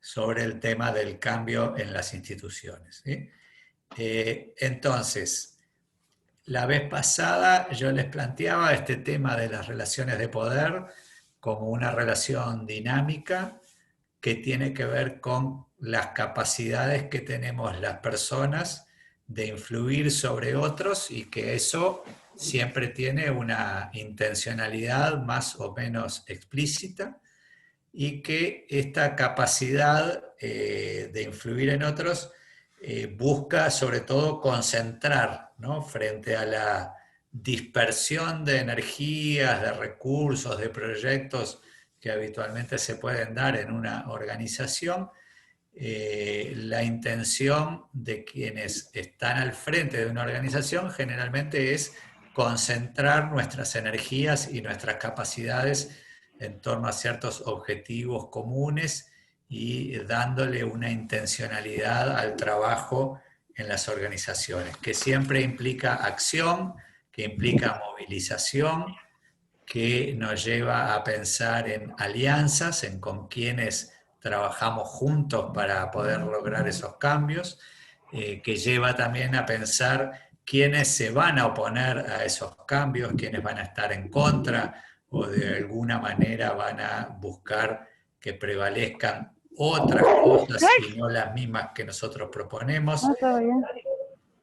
sobre el tema del cambio en las instituciones, ¿sí? Entonces, la vez pasada yo les planteaba este tema de las relaciones de poder como una relación dinámica que tiene que ver con las capacidades que tenemos las personas de influir sobre otros y que eso siempre tiene una intencionalidad más o menos explícita y que esta capacidad de influir en otros busca sobre todo concentrar, ¿no? Frente a la dispersión de energías, de recursos, de proyectos que habitualmente se pueden dar en una organización. La intención de quienes están al frente de una organización generalmente es concentrar nuestras energías y nuestras capacidades en torno a ciertos objetivos comunes y dándole una intencionalidad al trabajo en las organizaciones, que siempre implica acción, que implica movilización, que nos lleva a pensar en alianzas, en con quienes trabajamos juntos para poder lograr esos cambios, que lleva también a pensar quiénes se van a oponer a esos cambios, quiénes van a estar en contra o de alguna manera van a buscar que prevalezcan otras cosas y no las mismas que nosotros proponemos. No, todo bien.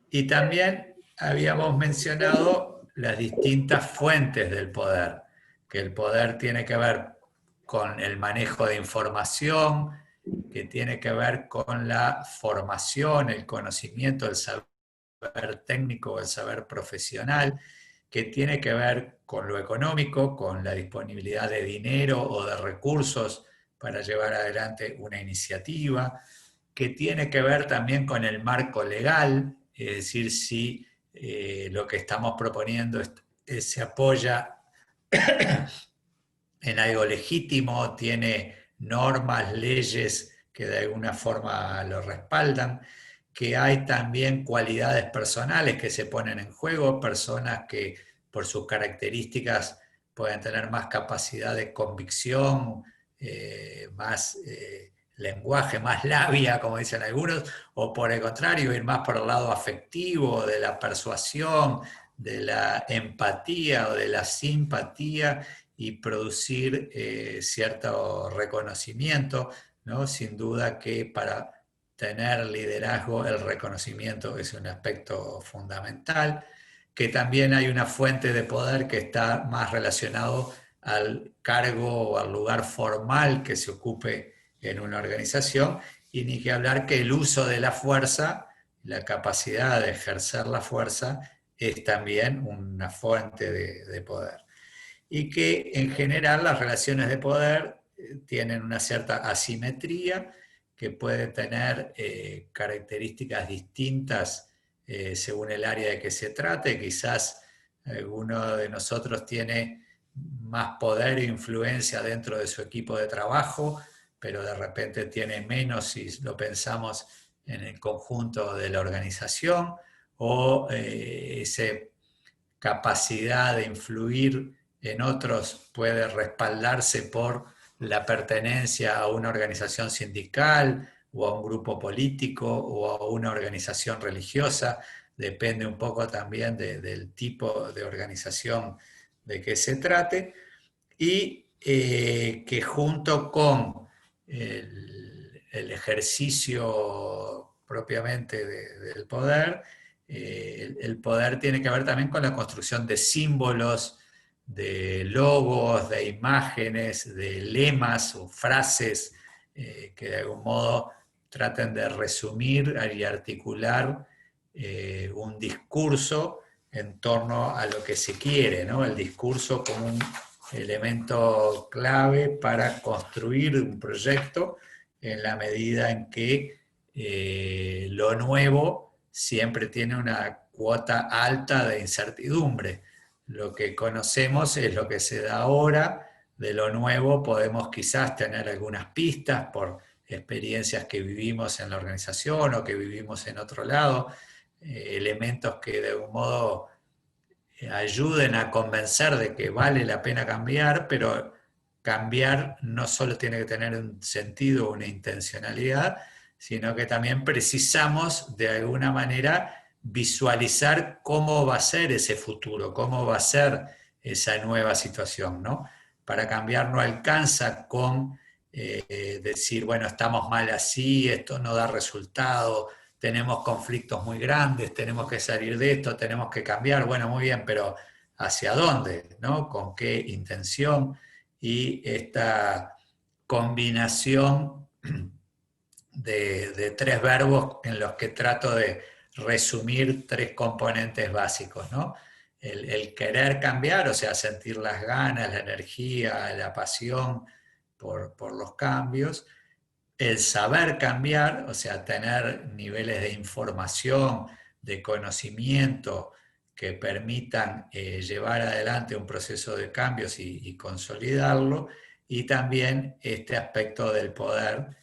Y también habíamos mencionado las distintas fuentes del poder, que el poder tiene que ver con el manejo de información, que tiene que ver con la formación, el conocimiento, el saber técnico, el saber profesional, que tiene que ver con lo económico, con la disponibilidad de dinero o de recursos para llevar adelante una iniciativa, que tiene que ver también con el marco legal, es decir, si lo que estamos proponiendo se apoya en algo legítimo, tiene normas, leyes que de alguna forma lo respaldan, que hay también cualidades personales que se ponen en juego, personas que por sus características pueden tener más capacidad de convicción, más lenguaje, más labia, como dicen algunos, o por el contrario, ir más por el lado afectivo, de la persuasión, de la empatía o de la simpatía y producir cierto reconocimiento, ¿no? Sin duda que para tener liderazgo el reconocimiento es un aspecto fundamental, que también hay una fuente de poder que está más relacionado al cargo o al lugar formal que se ocupe en una organización, y ni que hablar que el uso de la fuerza, la capacidad de ejercer la fuerza, es también una fuente de poder. Y que en general las relaciones de poder tienen una cierta asimetría que puede tener características distintas según el área de que se trate. Quizás alguno de nosotros tiene más poder e influencia dentro de su equipo de trabajo, pero de repente tiene menos si lo pensamos en el conjunto de la organización, o esa capacidad de influir en otros puede respaldarse por la pertenencia a una organización sindical o a un grupo político o a una organización religiosa. Depende un poco también del tipo de organización de que se trate, y que junto con el ejercicio propiamente del poder, el poder tiene que ver también con la construcción de símbolos, de logos, de imágenes, de lemas o frases que de algún modo traten de resumir y articular un discurso en torno a lo que se quiere, ¿no? El discurso como un elemento clave para construir un proyecto en la medida en que lo nuevo siempre tiene una cuota alta de incertidumbre. Lo que conocemos es lo que se da ahora, de lo nuevo podemos quizás tener algunas pistas por experiencias que vivimos en la organización o que vivimos en otro lado, elementos que de algún modo ayuden a convencer de que vale la pena cambiar, pero cambiar no solo tiene que tener un sentido, una intencionalidad, sino que también precisamos de alguna manera visualizar cómo va a ser ese futuro, cómo va a ser esa nueva situación, ¿no? Para cambiar no alcanza con decir, bueno, estamos mal así, esto no da resultado, tenemos conflictos muy grandes, tenemos que salir de esto, tenemos que cambiar, bueno, muy bien, pero ¿hacia dónde? ¿No? ¿Con qué intención? Y esta combinación de tres verbos en los que trato de resumir tres componentes básicos, ¿no? El querer cambiar, o sea, sentir las ganas, la energía, la pasión por los cambios, el saber cambiar, o sea, tener niveles de información, de conocimiento que permitan llevar adelante un proceso de cambios y consolidarlo, y también este aspecto del poder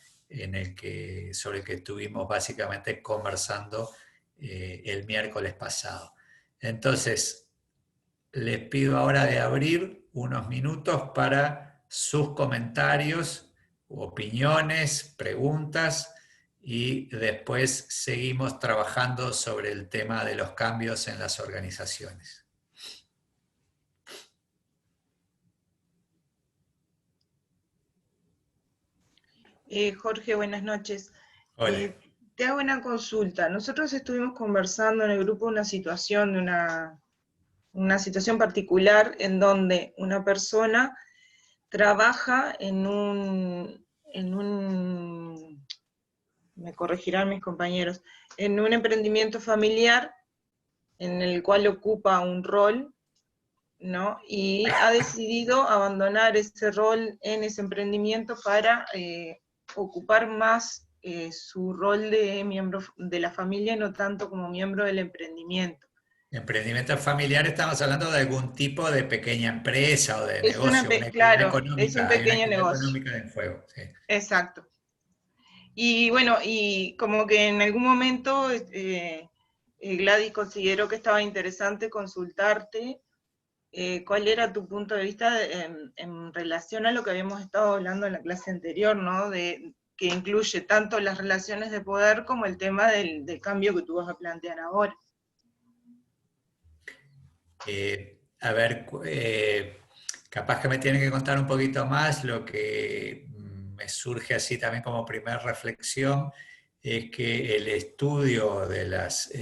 sobre el que estuvimos básicamente conversando el miércoles pasado. Entonces, les pido ahora de abrir unos minutos para sus comentarios, opiniones, preguntas, y después seguimos trabajando sobre el tema de los cambios en las organizaciones. Jorge, buenas noches. Hola. Te hago una consulta. Nosotros estuvimos conversando en el grupo una situación, una situación particular en donde una persona trabaja me corregirán mis compañeros, en un emprendimiento familiar en el cual ocupa un rol, ¿no? Y ha decidido abandonar ese rol en ese emprendimiento para ocupar más su rol de miembro de la familia, no tanto como miembro del emprendimiento. Emprendimiento familiar, estamos hablando de algún tipo de pequeña empresa o de Es negocio, una actividad claro, es un económica, hay una pequeño actividad negocio. económica en juego. Sí. Exacto. Y bueno, y como que en algún momento Gladys consideró que estaba interesante consultarte cuál era tu punto de vista en relación a lo que habíamos estado hablando en la clase anterior, ¿no? Que incluye tanto las relaciones de poder como el tema del cambio que tú vas a plantear ahora. A ver, capaz que me tiene que contar un poquito más. Lo que me surge así también como primera reflexión es que el estudio de las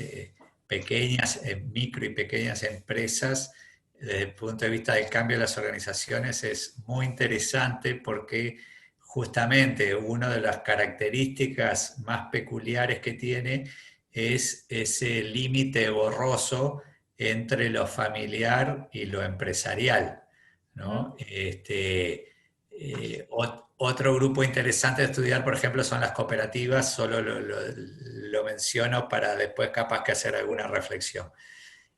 pequeñas, micro y pequeñas empresas desde el punto de vista del cambio de las organizaciones es muy interesante, porque justamente una de las características más peculiares que tiene es ese límite borroso entre lo familiar y lo empresarial, ¿no? Otro grupo interesante de estudiar, por ejemplo, son las cooperativas. Solo lo menciono para después capaz que hacer alguna reflexión.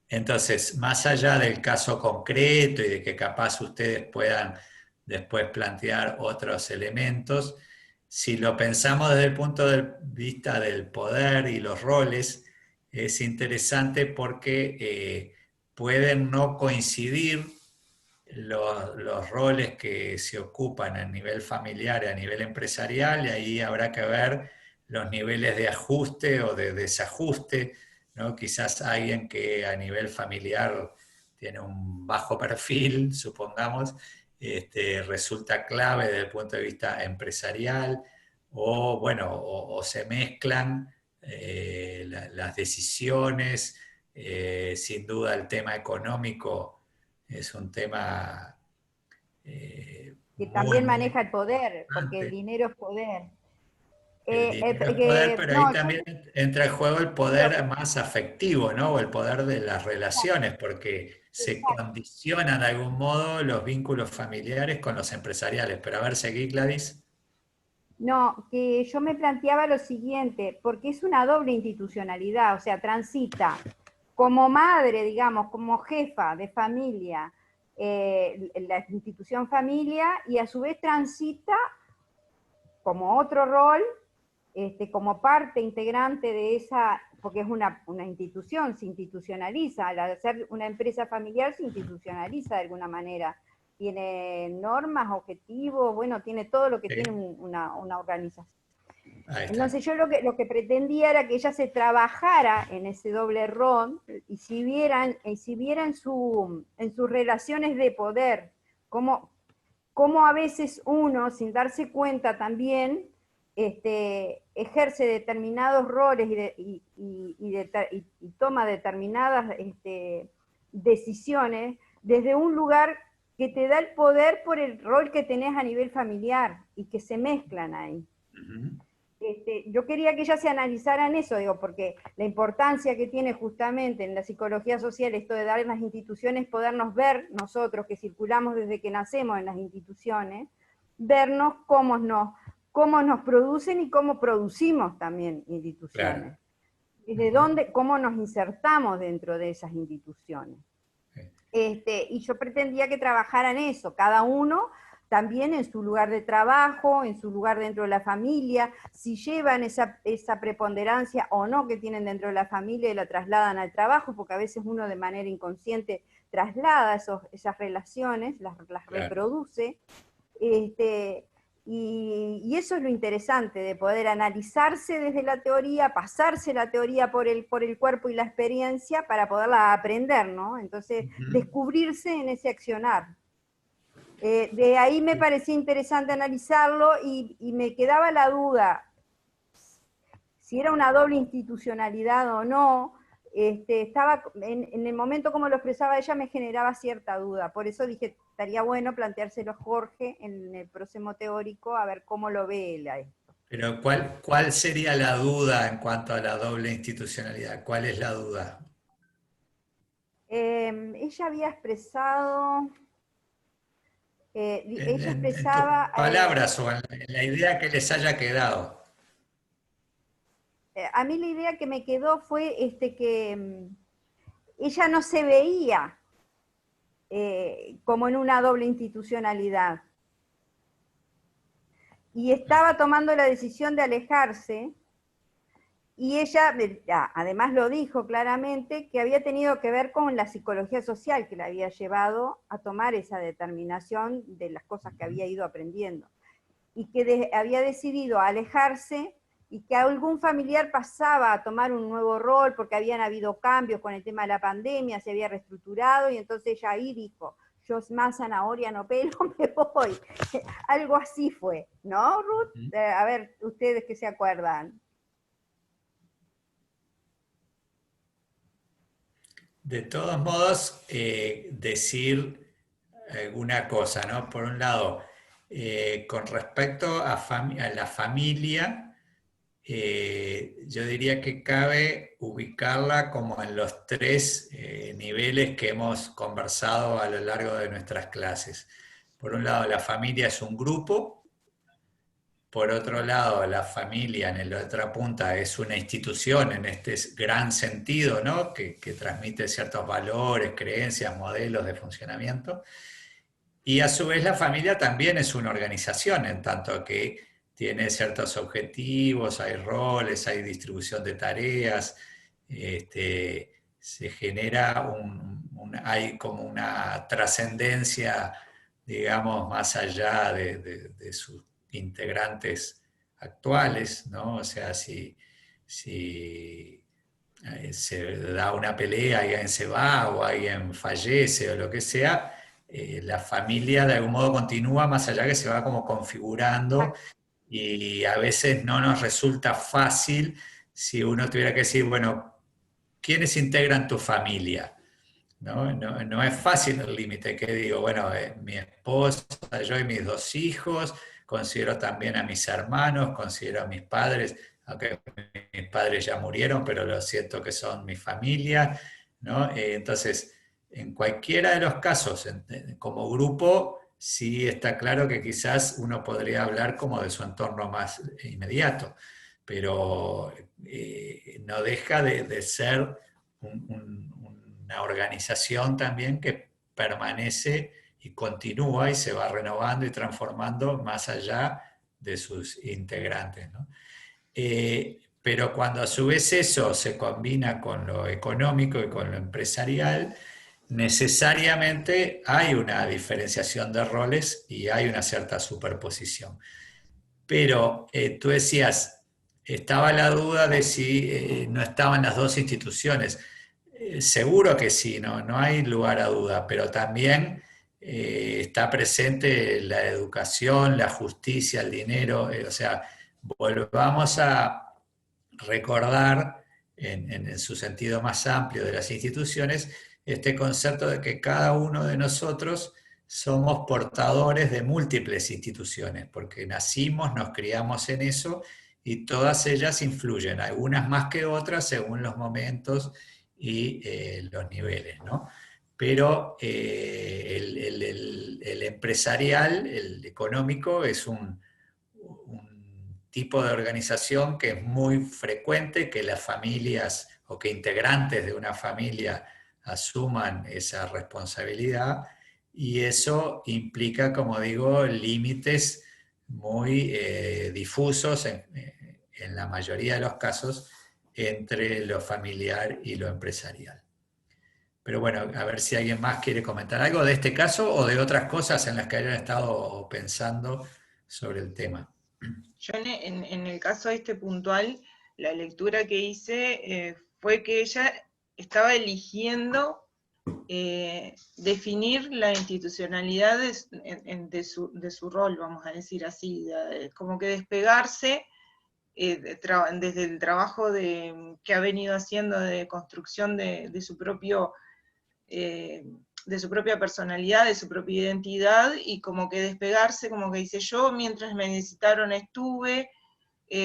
Entonces, más allá del caso concreto y de que capaz ustedes puedan después plantear otros elementos, si lo pensamos desde el punto de vista del poder y los roles, es interesante porque pueden no coincidir los roles que se ocupan a nivel familiar y a nivel empresarial, y ahí habrá que ver los niveles de ajuste o de desajuste, ¿no? Quizás alguien que a nivel familiar tiene un bajo perfil, supongamos, resulta clave desde el punto de vista empresarial, o bueno, o se mezclan las decisiones. Sin duda el tema económico es un tema que muy, también muy maneja el poder, porque el importante. dinero es poder. El dinero es poder, pero ahí No, yo también entra en juego el quiero, poder más afectivo, ¿no? O el poder de las relaciones, porque se exacto. condicionan de algún modo los vínculos familiares con los empresariales. Pero a ver, seguí, Gladys. No, que yo me planteaba lo siguiente, porque es una doble institucionalidad, o sea, transita como madre, digamos, como jefa de familia, la institución familia, y a su vez transita como otro rol, como parte integrante de esa, porque es una institución, se institucionaliza, al ser una empresa familiar se institucionaliza de alguna manera, tiene normas, objetivos, bueno, tiene todo lo que Sí. tiene una organización. Ahí está. Entonces yo lo que pretendía era que ella se trabajara en ese doble rol y si vieran en sus relaciones de poder, cómo a veces uno, sin darse cuenta también, ejerce determinados roles y toma determinadas decisiones desde un lugar que te da el poder por el rol que tenés a nivel familiar y que se mezclan ahí. Ujú. Yo quería que ellas se analizaran eso, digo, porque la importancia que tiene justamente en la psicología social esto de dar en las instituciones, podernos ver nosotros que circulamos desde que nacemos en las instituciones, vernos cómo nos producen y cómo producimos también instituciones. Claro. Desde dónde, cómo nos insertamos dentro de esas instituciones. Y yo pretendía que trabajaran eso, cada uno también en su lugar de trabajo, en su lugar dentro de la familia, si llevan esa preponderancia o no que tienen dentro de la familia y la trasladan al trabajo, porque a veces uno de manera inconsciente traslada esas relaciones, las Claro. reproduce, y eso es lo interesante, de poder analizarse desde la teoría, pasarse la teoría por el cuerpo y la experiencia para poderla aprender, ¿no? Entonces, descubrirse en ese accionar. De ahí me parecía interesante analizarlo y me quedaba la duda si era una doble institucionalidad o no. Estaba en el momento como lo expresaba ella me generaba cierta duda, por eso dije, estaría bueno planteárselo a Jorge en el próximo teórico, a ver cómo lo ve él a esto. Pero ¿cuál sería la duda en cuanto a la doble institucionalidad? ¿Cuál es la duda? Ella había expresado, ella En tus expresaba, palabras o en la idea que les haya quedado. a mí la idea que me quedó fue que ella no se veía como en una doble institucionalidad. Y estaba tomando la decisión de alejarse, y ella, además lo dijo claramente, que había tenido que ver con la psicología social que la había llevado a tomar esa determinación de las cosas que había ido aprendiendo. Y que había decidido alejarse y que algún familiar pasaba a tomar un nuevo rol porque habían habido cambios con el tema de la pandemia, se había reestructurado, y entonces ella ahí dijo, yo más zanahoria no pelo, me voy. Algo así fue, ¿no, Ruth? A ver, ustedes que se acuerdan. De todos modos, decir alguna cosa, ¿no? Por un lado, con respecto a la familia, yo diría que cabe ubicarla como en los tres niveles que hemos conversado a lo largo de nuestras clases. Por un lado, la familia es un grupo. Por otro lado, la familia en la otra punta es una institución en este gran sentido, ¿no? que transmite ciertos valores, creencias, modelos de funcionamiento. Y a su vez la familia también es una organización, en tanto que tiene ciertos objetivos, hay roles, hay distribución de tareas, se genera hay como una trascendencia, digamos, más allá de sus integrantes actuales, ¿no? O sea, si se da una pelea y alguien se va o alguien fallece o lo que sea, la familia de algún modo continúa más allá que se va como configurando y a veces no nos resulta fácil si uno tuviera que decir, bueno, ¿quiénes integran tu familia? No es fácil el límite que digo, bueno, mi esposa, yo y mis dos hijos, considero también a mis hermanos, considero a mis padres, aunque mis padres ya murieron, pero lo siento que son mi familia, ¿no? Entonces, en cualquiera de los casos, como grupo, sí está claro que quizás uno podría hablar como de su entorno más inmediato, pero no deja de ser una organización también que permanece y continúa y se va renovando y transformando más allá de sus integrantes, ¿no? Pero cuando a su vez eso se combina con lo económico y con lo empresarial, necesariamente hay una diferenciación de roles y hay una cierta superposición. Pero tú decías, estaba la duda de si no estaban las dos instituciones. Seguro que sí, no hay lugar a duda, pero también está presente la educación, la justicia, el dinero, o sea, volvamos a recordar en su sentido más amplio de las instituciones este concepto de que cada uno de nosotros somos portadores de múltiples instituciones, porque nacimos, nos criamos en eso y todas ellas influyen, algunas más que otras según los momentos y los niveles, ¿no? Pero el empresarial, el económico, es un tipo de organización que es muy frecuente, que las familias o que integrantes de una familia asuman esa responsabilidad y eso implica, como digo, límites muy difusos en la mayoría de los casos entre lo familiar y lo empresarial. Pero bueno, a ver si alguien más quiere comentar algo de este caso o de otras cosas en las que hayan estado pensando sobre el tema. Yo en el caso este puntual, la lectura que hice fue que ella estaba eligiendo definir la institucionalidad de su rol, vamos a decir así, como que despegarse desde el trabajo que ha venido haciendo de construcción de su propio de su propia personalidad, de su propia identidad, y como que despegarse, como que dice, yo mientras me necesitaron estuve,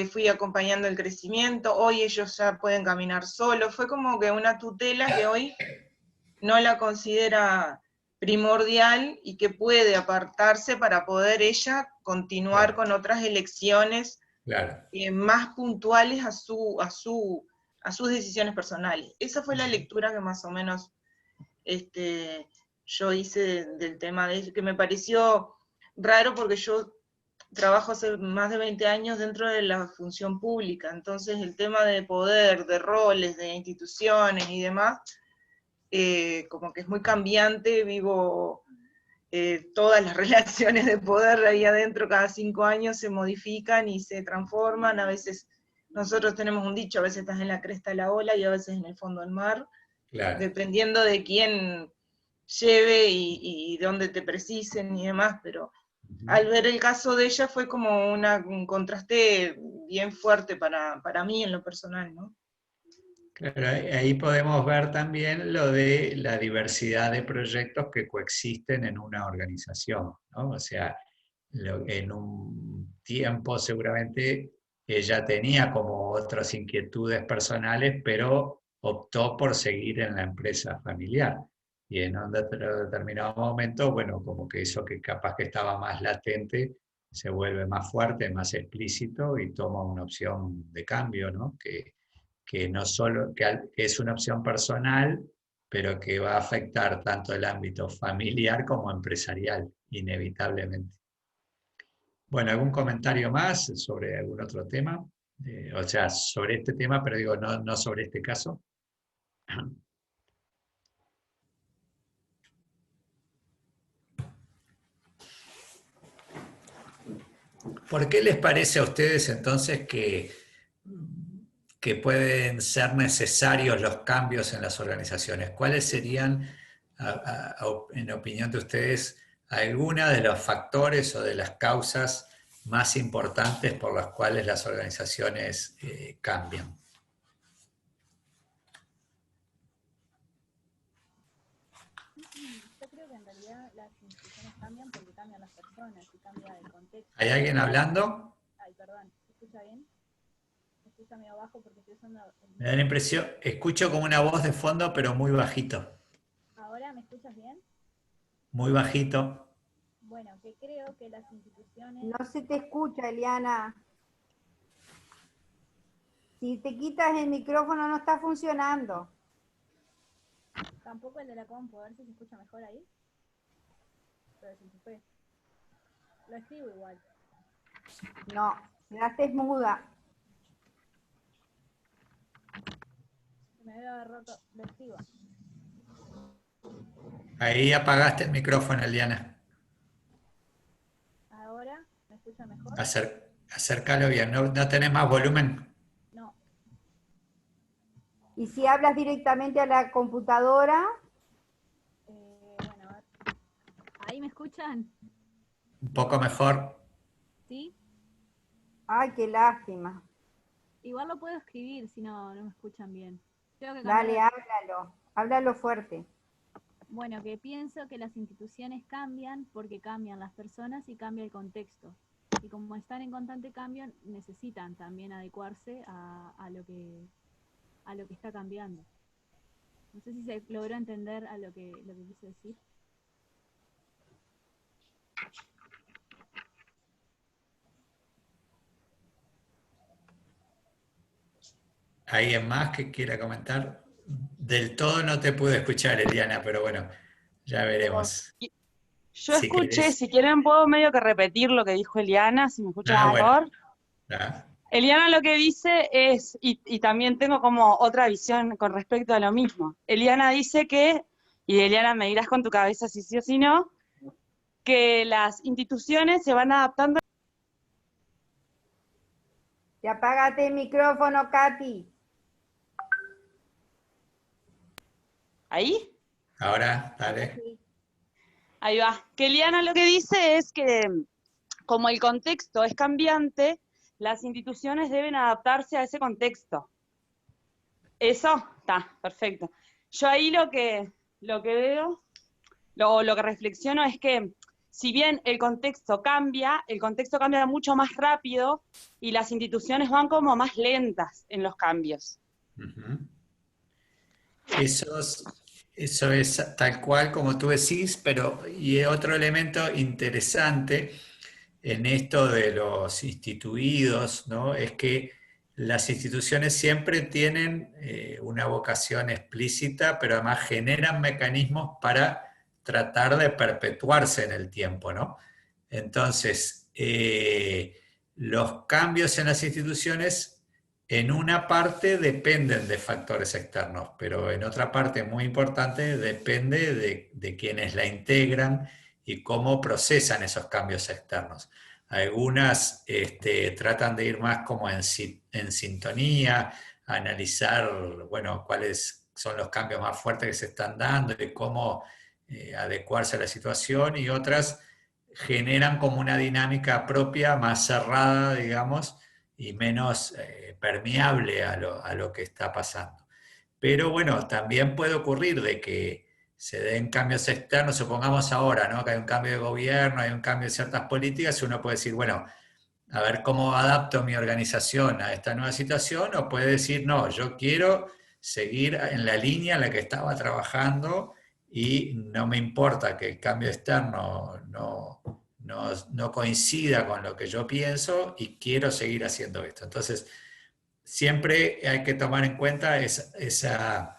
fui acompañando el crecimiento, hoy ellos ya pueden caminar solos, fue como que una tutela que hoy no la considera primordial y que puede apartarse para poder ella continuar con otras elecciones Claro. más puntuales a sus decisiones personales. Esa fue la lectura que más o menos yo hice del tema de que me pareció raro porque yo trabajo hace más de 20 años dentro de la función pública, entonces el tema de poder, de roles, de instituciones y demás, como que es muy cambiante, vivo todas las relaciones de poder ahí adentro, cada 5 años se modifican y se transforman, a veces nosotros tenemos un dicho, a veces estás en la cresta de la ola y a veces en el fondo del mar, Claro. dependiendo de quién lleve y de dónde te precisen y demás, pero al ver el caso de ella fue como un contraste bien fuerte para mí en lo personal, ¿no? Claro, ahí podemos ver también lo de la diversidad de proyectos que coexisten en una organización, ¿no? O sea, en un tiempo seguramente ella tenía como otras inquietudes personales, pero optó por seguir en la empresa familiar. Y en un determinado momento, bueno, como que eso que capaz que estaba más latente se vuelve más fuerte, más explícito y toma una opción de cambio, ¿no? Que no solo, que es una opción personal, pero que va a afectar tanto el ámbito familiar como empresarial, inevitablemente. Bueno, ¿algún comentario más sobre algún otro tema? O sea, sobre este tema, pero digo, no sobre este caso. ¿Por qué les parece a ustedes entonces que pueden ser necesarios los cambios en las organizaciones? ¿Cuáles serían, en opinión de ustedes, algunos de los factores o de las causas más importantes por las cuales las organizaciones cambian? Yo creo que en realidad las instituciones cambian porque cambian las personas y cambia el contexto. ¿Hay alguien hablando? Ay, perdón, ¿se escucha bien? ¿Se escucha medio bajo porque estoy usando Me da la impresión, escucho como una voz de fondo, pero muy bajito. ¿Ahora me escuchas bien? Muy bajito. Bueno, que creo que las instituciones... No se te escucha, Eliana. Si te quitas el micrófono no está funcionando. Tampoco el de la compu, a ver si se escucha mejor ahí. Pero si se fue. Lo escribo igual. No, quedaste muda. Me debe haber roto. Lo escribo. Ahí apagaste el micrófono, Eliana. Ahora, ¿me escucha mejor? Acércalo bien, ¿no tenés más volumen? No. Y si hablas directamente a la computadora, Bueno, a ver. ¿Ahí me escuchan? Un poco mejor. ¿Sí? ay, qué lástima. Igual lo puedo escribir si no me escuchan bien. Tengo que cambiar Dale, de... háblalo fuerte. Bueno, que pienso que las instituciones cambian porque cambian las personas y cambia el contexto. Y como están en constante cambio, necesitan también adecuarse a lo que está cambiando. No sé si se logró entender a lo que quise decir. ¿Alguien más que quiera comentar? Del todo no te pude escuchar, Eliana, pero bueno, ya veremos. Yo Si escuché, querés. si quieren puedo medio que repetir lo que dijo Eliana, si me escuchan Ah, bueno. mejor. Ah, Eliana lo que dice es, y también tengo como otra visión con respecto a lo mismo. Eliana dice que, y Eliana me dirás con tu cabeza si sí o si no, que las instituciones se van adaptando. Te apágate el micrófono, Katy. ¿Ahí? ahora, Ahora dale. sí. Ahí va. Que Eliana lo que dice es que como el contexto es cambiante, las instituciones deben adaptarse a ese contexto. Eso, está, perfecto. Yo ahí lo que veo, lo que reflexiono es que si bien el contexto cambia mucho más rápido y las instituciones van como más lentas en los cambios. Ujú. Eso es tal cual como tú decís, pero y otro elemento interesante en esto de los instituidos, ¿no? Es que las instituciones siempre tienen una vocación explícita, pero además generan mecanismos para tratar de perpetuarse en el tiempo, ¿no? Entonces, los cambios en las instituciones en una parte dependen de factores externos, pero en otra parte muy importante depende de quienes la integran y cómo procesan esos cambios externos. Algunas tratan de ir más como en sintonía, analizar, bueno, cuáles son los cambios más fuertes que se están dando y cómo adecuarse a la situación, y otras generan como una dinámica propia, más cerrada, digamos, y menos permeable a lo que está pasando. Pero bueno, también puede ocurrir de que se den cambios externos, supongamos ahora, ¿no? Que hay un cambio de gobierno, hay un cambio de ciertas políticas, y uno puede decir, bueno, a ver cómo adapto mi organización a esta nueva situación, o puede decir, no, yo quiero seguir en la línea en la que estaba trabajando y no me importa que el cambio externo no coincida con lo que yo pienso y quiero seguir haciendo esto. Entonces, siempre hay que tomar en cuenta esa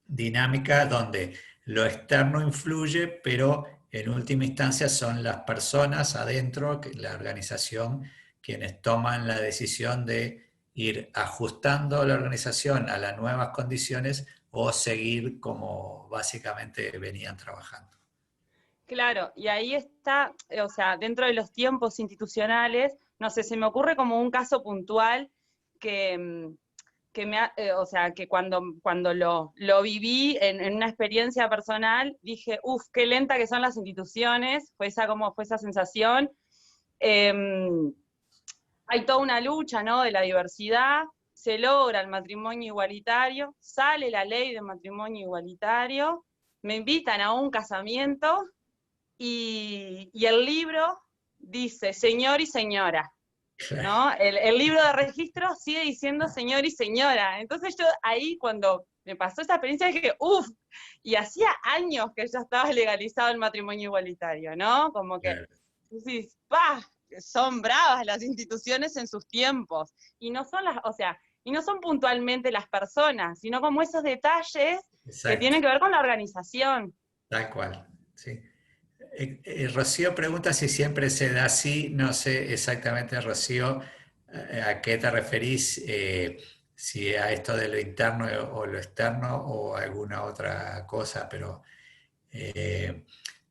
dinámica donde lo externo influye, pero en última instancia son las personas adentro, la organización, quienes toman la decisión de ir ajustando la organización a las nuevas condiciones o seguir como básicamente venían trabajando. Claro, y ahí está, o sea, dentro de los tiempos institucionales, no sé, se me ocurre como un caso puntual que, o sea, que cuando lo viví en una experiencia personal, dije, uff, qué lenta que son las instituciones, fue esa sensación. Hay toda una lucha, ¿no?, de la diversidad, se logra el matrimonio igualitario, sale la ley de matrimonio igualitario, me invitan a un casamiento y el libro dice señor y señora, ¿no? El libro de registro sigue diciendo señor y señora. Entonces yo ahí cuando me pasó esa experiencia dije, uff, y hacía años que ya estaba legalizado el matrimonio igualitario, ¿no? Como que, decís, ¡pah! Son bravas las instituciones en sus tiempos. Y no son o sea, y no son puntualmente las personas, sino como esos detalles que Exacto, tienen que ver con la organización. tal cual, sí. Rocío pregunta si siempre se da así, no sé exactamente, Rocío, a qué te referís, si a esto de lo interno o lo externo o alguna otra cosa, pero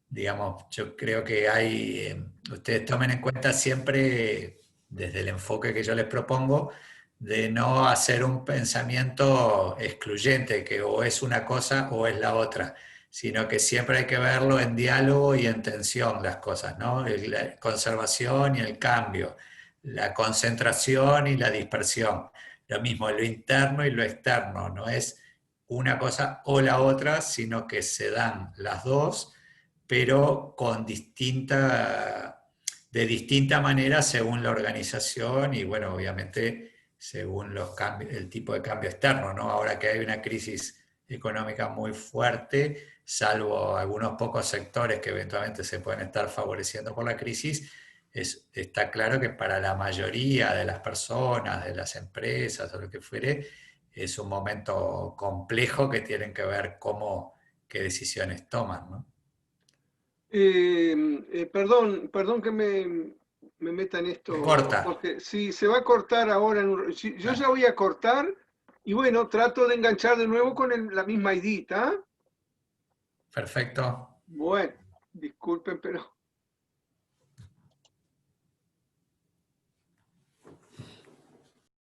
Digamos, yo creo que ustedes tomen en cuenta siempre, desde el enfoque que yo les propongo, de no hacer un pensamiento excluyente, que o es una cosa o es la otra, sino que siempre hay que verlo en diálogo y en tensión las cosas, ¿no? La conservación y el cambio, la concentración y la dispersión. Lo mismo, lo interno y lo externo, no es una cosa o la otra, sino que se dan las dos, pero de distinta manera según la organización y, bueno, obviamente según el tipo de cambio externo, ¿no? Ahora que hay una crisis económica muy fuerte, salvo algunos pocos sectores que eventualmente se pueden estar favoreciendo por la crisis, está claro que para la mayoría de las personas, de las empresas o lo que fuere, es un momento complejo que tienen que ver qué decisiones toman, ¿no? Perdón que me meta en esto, Se corta. Jorge. Si se va a cortar ahora, yo ya voy a cortar y bueno, trato de enganchar de nuevo con la misma ID, ¿tá? Perfecto. Bueno, disculpen, pero